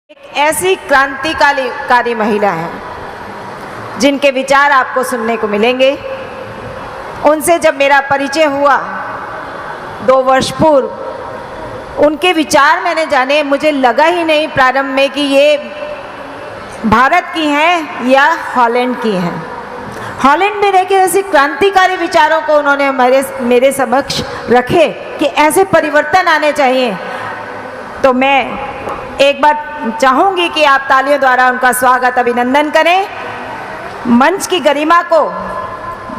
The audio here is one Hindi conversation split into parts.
एक ऐसी क्रांतिकारी महिला है जिनके विचार आपको सुनने को मिलेंगे। उनसे जब मेरा परिचय हुआ 2 वर्ष पूर्व, उनके विचार मैंने जाने, मुझे लगा ही नहीं प्रारंभ में कि ये भारत की हैं या हॉलैंड की हैं। हॉलैंड में रहकर ऐसे क्रांतिकारी विचारों को उन्होंने मेरे समक्ष रखे कि ऐसे परिवर्तन आने चाहिए। तो मैं एक बार चाहूँगी कि आप तालियों द्वारा उनका स्वागत अभिनंदन करें। मंच की गरिमा को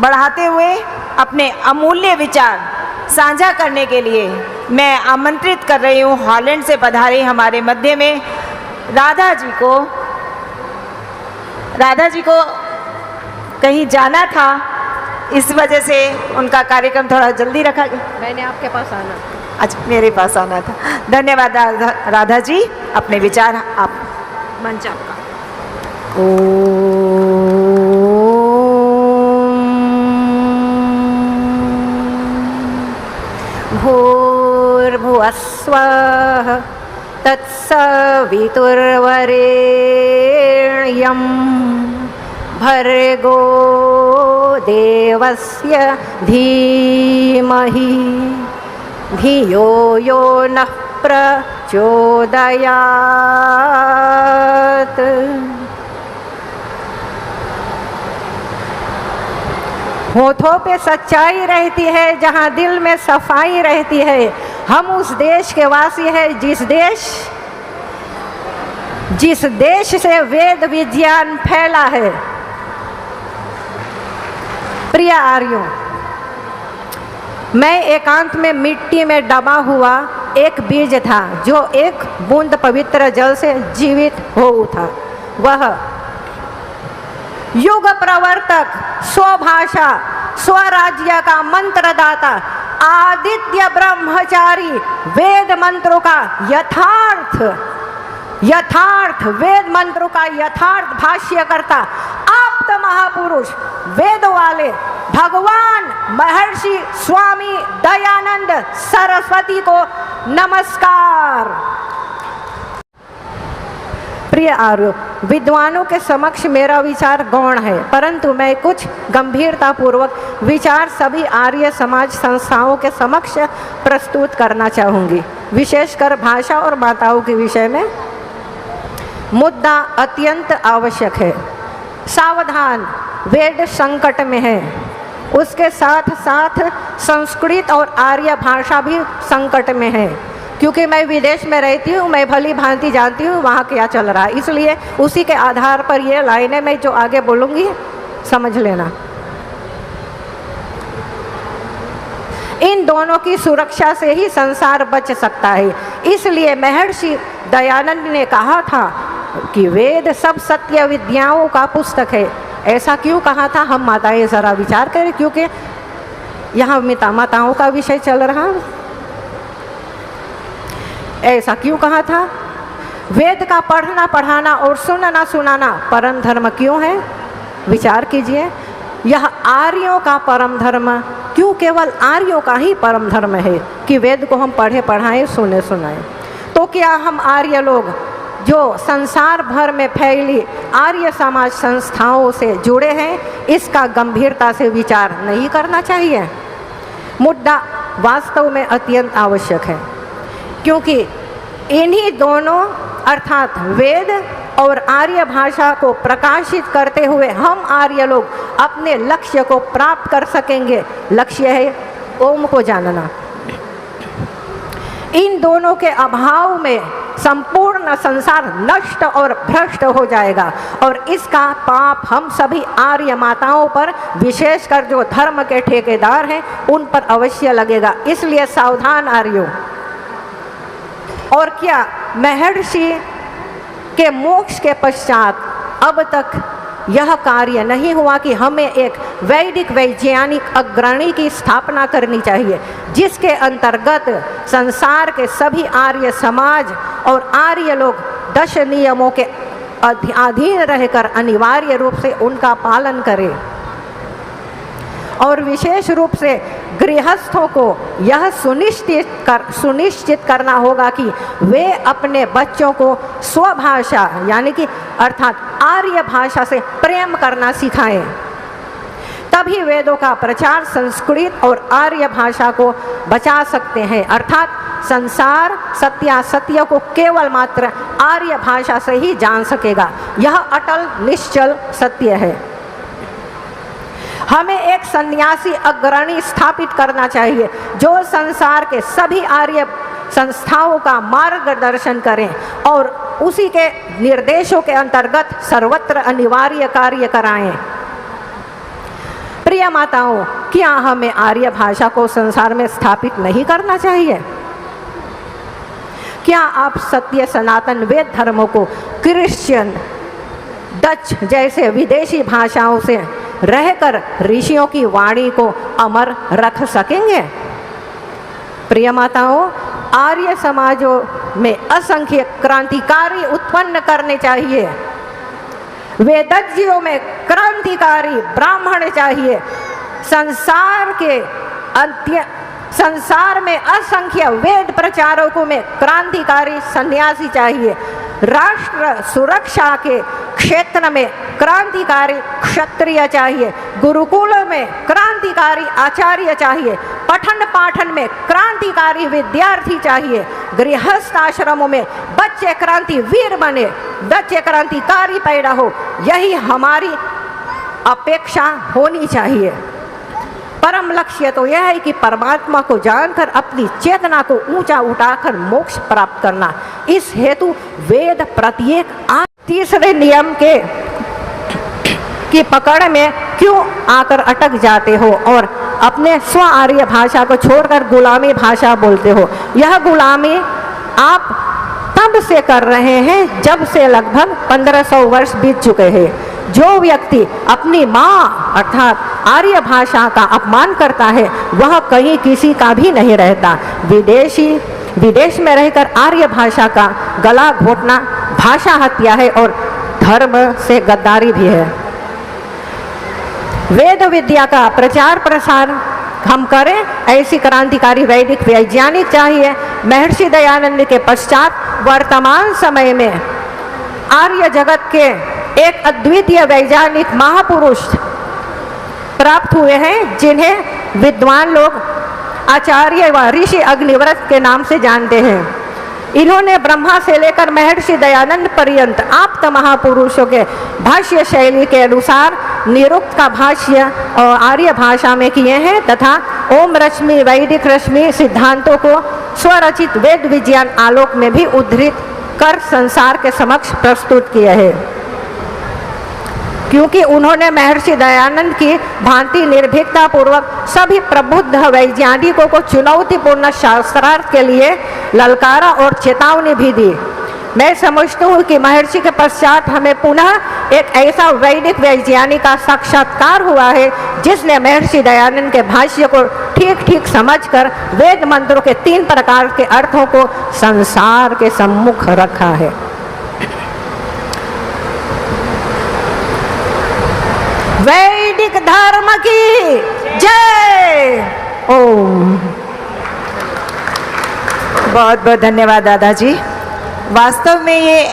बढ़ाते हुए अपने अमूल्य विचार साझा करने के लिए मैं आमंत्रित कर रही हूँ हॉलैंड से पधारे हमारे मध्य में राधा जी को। राधा जी को कहीं जाना था, इस वजह से उनका कार्यक्रम थोड़ा जल्दी रखा गया। मैंने आपके पास आना। अच्छा, मेरे पास आना था। धन्यवाद राधा जी, अपने विचार आप, मंच आपका। भूर्भुवस्वः तत्सवितुर्वरेण्यं भर्गो देवस्य धीमहि धियो यो नः प्रचोदयात्। होठों पे सच्चाई रहती है, जहाँ दिल में सफाई रहती है। हम उस देश के वासी हैं जिस देश से वेद विज्ञान फैला है। प्रिय आर्यों, मैं एकांत में मिट्टी में दबा हुआ एक बीज था जो एक बूंद पवित्र जल से जीवित हो उठा। वह युग प्रवर्तक, स्वभाषा स्वराज्य का मंत्रदाता, आदित्य ब्रह्मचारी, वेद मंत्रों का यथार्थ वेद मंत्रों का यथार्थ भाष्य करता, आप्त महापुरुष, वेद वाले भगवान महर्षि स्वामी दयानंद सरस्वती को नमस्कार। प्रिय आर्यों, विद्वानों के समक्ष मेरा विचार गौण है, परंतु मैं कुछ गंभीरतापूर्वक विचार सभी आर्य समाज संस्थाओं के समक्ष प्रस्तुत करना चाहूँगी। विशेषकर भाषा और माताओं के विषय में मुद्दा अत्यंत आवश्यक है। सावधान, वेद संकट में है, उसके साथ साथ संस्कृत और आर्य भाषा भी संकट में है। क्योंकि मैं विदेश में रहती हूँ, मैं भली भांति जानती हूँ वहाँ क्या चल रहा है, इसलिए उसी के आधार पर ये लाइनें मैं जो आगे बोलूँगी समझ लेना। इन दोनों की सुरक्षा से ही संसार बच सकता है। इसलिए महर्षि दयानंद ने कहा था कि वेद सब सत्य विद्याओं का पुस्तक है। ऐसा क्यों कहा था, हम माताएं ज़रा विचार करें, क्योंकि यहाँ माताओं का विषय चल रहा है। ऐसा क्यों कहा था? वेद का पढ़ना पढ़ाना और सुनना सुनाना परम धर्म क्यों है? विचार कीजिए। यह आर्यों का परम धर्म क्यों केवल आर्यों का ही परम धर्म है कि वेद को हम पढ़े पढ़ाएं सुने सुनाएं? तो क्या हम आर्य लोग जो संसार भर में फैली आर्य समाज संस्थाओं से जुड़े हैं, इसका गंभीरता से विचार नहीं करना चाहिए? मुद्दा वास्तव में अत्यंत आवश्यक है, क्योंकि इन्हीं दोनों अर्थात वेद और आर्य भाषा को प्रकाशित करते हुए हम आर्य लोग अपने लक्ष्य को प्राप्त कर सकेंगे। लक्ष्य है ओम को जानना। इन दोनों के अभाव में संपूर्ण संसार नष्ट और भ्रष्ट हो जाएगा, और इसका पाप हम सभी आर्य माताओं पर, विशेषकर जो धर्म के ठेकेदार हैं, उन पर अवश्य लगेगा। इसलिए सावधान आर्यों। और क्या महर्षि के मोक्ष के पश्चात अब तक यह कार्य नहीं हुआ कि हमें एक वैदिक वैज्ञानिक अग्रणी की स्थापना करनी चाहिए, जिसके अंतर्गत संसार के सभी आर्य समाज और आर्य लोग 10 नियमों के अधीन रहकर अनिवार्य रूप से उनका पालन करें, और विशेष रूप से गृहस्थों को यह सुनिश्चित करना होगा कि वे अपने बच्चों को स्वभाषा यानी कि अर्थात आर्य भाषा से प्रेम करना सिखाएं। तभी वेदों का प्रचार संस्कृत और आर्य भाषा को बचा सकते हैं। अर्थात संसार सत्यासत्य को केवल मात्र आर्य भाषा से ही जान सकेगा। यह अटल निश्चल सत्य है। हमें एक सन्यासी अग्रणी स्थापित करना चाहिए जो संसार के सभी आर्य संस्थाओं का मार्गदर्शन करें और उसी के निर्देशों के अंतर्गत सर्वत्र अनिवार्य कार्य कराएं। प्रिय माताओं, क्या हमें आर्य भाषा को संसार में स्थापित नहीं करना चाहिए? क्या आप सत्य सनातन वेद धर्मों को क्रिश्चियन, डच जैसे विदेशी भाषाओं से रहकर ऋषियों की वाणी को अमर रख सकेंगे? प्रिय माताओं, आर्य समाजों में असंख्य क्रांतिकारी उत्पन्न करने चाहिए। वेदज्ञों में क्रांतिकारी ब्राह्मण चाहिए। संसार में असंख्य वेद प्रचारकों में क्रांतिकारी सन्यासी चाहिए। राष्ट्र सुरक्षा के क्षेत्र में क्रांतिकारी क्षत्रिय चाहिए। गुरुकुल में क्रांतिकारी आचार्य चाहिए। पठन पाठन में क्रांतिकारी विद्यार्थी चाहिए। गृहस्थ आश्रमों में बच्चे क्रांति वीर बने, बच्चे क्रांतिकारी पैदा हो, यही हमारी अपेक्षा होनी चाहिए। परम लक्ष्य तो यह है कि परमात्मा को जानकर अपनी चेतना को ऊंचा उठाकर मोक्ष प्राप्त करना। इस हेतु वेद प्रत्येक तीसरे नियम की पकड़ में क्यों आकर अटक जाते हो और अपने स्व आर्य भाषा को छोड़कर गुलामी भाषा बोलते हो? यह गुलामी आप तब से कर रहे हैं जब से लगभग 1500 वर्ष बीत चुके हैं। जो व्यक्ति अपनी माँ अर्थात आर्य भाषा का अपमान करता है वह कहीं किसी का भी नहीं रहता। विदेश में रहकर आर्य भाषा का गला घोटना भाषा हत्या है और धर्म से गद्दारी भी है। वेद विद्या का प्रचार प्रसार हम करें, ऐसी क्रांतिकारी वैदिक वैज्ञानिक चाहिए। महर्षि दयानंद के पश्चात वर्तमान समय में आर्य जगत के एक अद्वितीय वैज्ञानिक महापुरुष प्राप्त हुए हैं जिन्हें विद्वान लोग आचार्य व ऋषि अग्निव्रत के नाम से जानते हैं। इन्होंने ब्रह्मा से लेकर महर्षि दयानंद पर्यंत आप्त महापुरुषों के भाष्य शैली के अनुसार निरुक्त का भाष्य और आर्य भाषा में किए हैं तथा ओम रश्मि वैदिक रश्मि सिद्धांतों को स्वरचित वेद विज्ञान आलोक में भी उद्धृत कर संसार के समक्ष प्रस्तुत किए हैं। क्योंकि उन्होंने महर्षि दयानंद की भांति निर्भीकता पूर्वक सभी प्रबुद्ध वैज्ञानिकों को चुनौतीपूर्ण शास्त्रार्थ के लिए ललकारा और चेतावनी भी दी। मैं समझती हूँ कि महर्षि के पश्चात हमें पुनः एक ऐसा वैदिक वैज्ञानिक का साक्षात्कार हुआ है जिसने महर्षि दयानंद के भाष्य को ठीक ठीक समझकर वेद मंत्रों के 3 प्रकार के अर्थों को संसार के सम्मुख रखा है। वैदिक धर्म की जय। ओम। बहुत बहुत धन्यवाद दादाजी। वास्तव में ये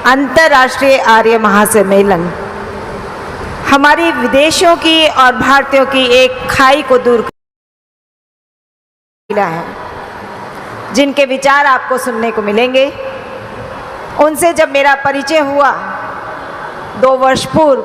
अंतर्राष्ट्रीय आर्य महासम्मेलन हमारी विदेशों की और भारतीयों की एक खाई को दूर किया है। जिनके विचार आपको सुनने को मिलेंगे, उनसे जब मेरा परिचय हुआ 2 वर्ष पूर्व,